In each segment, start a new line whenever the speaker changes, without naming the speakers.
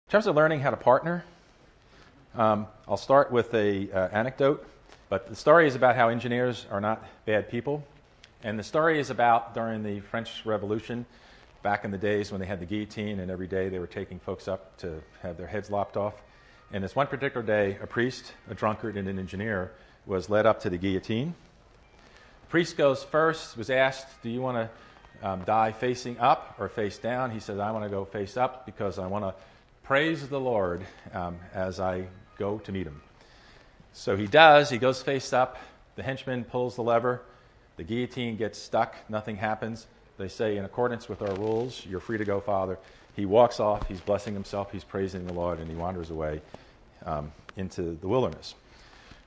In terms of learning how to partner, I'll start with an anecdote, but the story is about how engineers are not bad people. And the story is about during the French Revolution, back in the days when they had the guillotine, and every day they were taking folks up to have their heads lopped off. And this one particular day, a priest, a drunkard, and an engineer was led up to the guillotine. The priest goes first, was asked, do you want to die facing up or face down? He said, I want to go face up because I want to praise the Lord as I go to meet him. So he does. He goes face up. The henchman pulls the lever. The guillotine gets stuck. Nothing happens. They say, in accordance with our rules, you're free to go, Father. He walks off. He's blessing himself. He's praising the Lord, and he wanders away into the wilderness.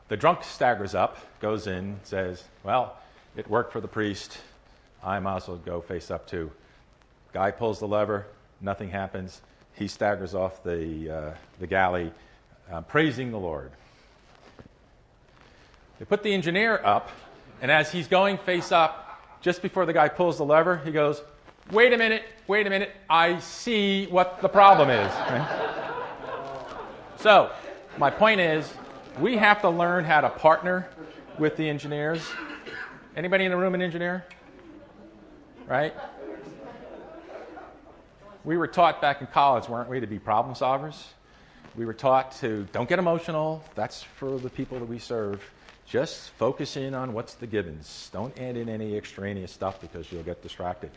The drunk staggers up, goes in, says, well, it worked for the priest. I might as well go face up too. Guy pulls the lever. Nothing happens. He staggers off the galley, praising the Lord. They put the engineer up, and as he's going face up, just before the guy pulls the lever, he goes, wait a minute, I see what the problem is. Right? So, my point is, we have to learn how to partner with the engineers. Anybody in the room an engineer? Right? We were taught back in college, weren't we, to be problem solvers? We were taught to don't get emotional. That's for the people that we serve. Just focus in on what's the givens. Don't add in any extraneous stuff because you'll get distracted.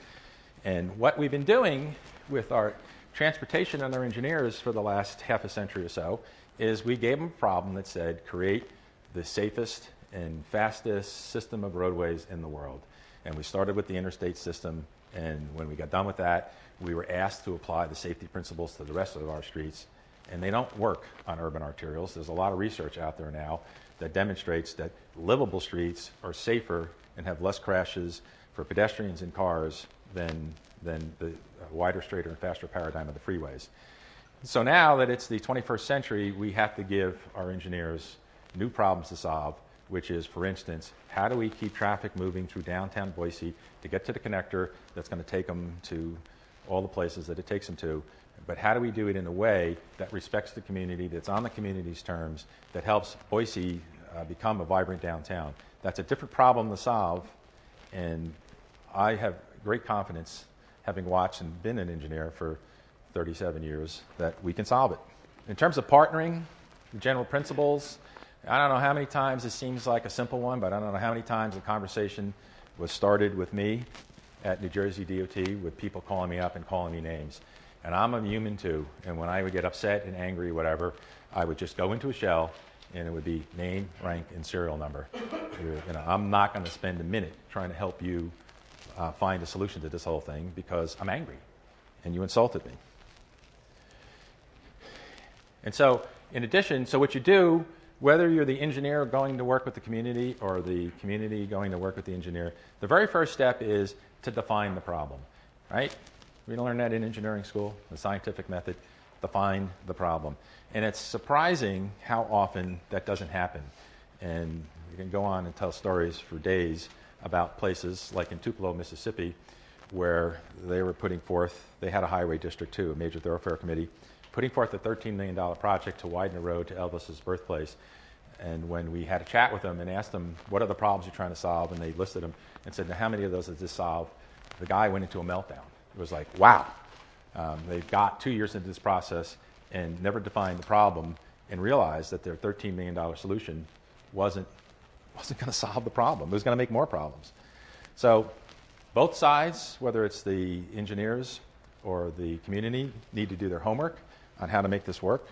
And what we've been doing with our transportation and our engineers for the last half a century or so is we gave them a problem that said create the safest and fastest system of roadways in the world. And we started with the interstate system, and when we got done with that, we were asked to apply the safety principles to the rest of our streets, and they don't work on urban arterials. There's a lot of research out there now that demonstrates that livable streets are safer and have less crashes for pedestrians and cars than the wider, straighter, and faster paradigm of the freeways. So now that it's the 21st century, we have to give our engineers new problems to solve, which is, for instance, how do we keep traffic moving through downtown Boise to get to the connector that's going to take them to all the places that it takes them to, but how do we do it in a way that respects the community, that's on the community's terms, that helps Boise become a vibrant downtown? That's a different problem to solve, and I have great confidence, having watched and been an engineer for 37 years, that we can solve it. In terms of partnering, the general principles, I don't know how many times it seems like a simple one, but I don't know how many times the conversation was started with me at New Jersey DOT with people calling me up and calling me names. And I'm a human too, and when I would get upset and angry, whatever, I would just go into a shell, and it would be name, rank, and serial number. I'm not going to spend a minute trying to help you find a solution to this whole thing because I'm angry, and you insulted me. And so, in addition, so what you do, whether you're the engineer going to work with the community or the community going to work with the engineer, the very first step is to define the problem, right? We don't learn that in engineering school, the scientific method. Define the problem. And it's surprising how often that doesn't happen. And you can go on and tell stories for days about places like in Tupelo, Mississippi, where they were putting forth, they had a highway district too, a major thoroughfare committee, putting forth a $13 million project to widen the road to Elvis's birthplace. And when we had a chat with them and asked them, what are the problems you're trying to solve? And they listed them and said, now, how many of those does this solve? The guy went into a meltdown. It was like, wow. They've got 2 years into this process and never defined the problem and realized that their $13 million solution wasn't going to solve the problem. It was going to make more problems. So both sides, whether it's the engineers or the community, need to do their homework on how to make this work.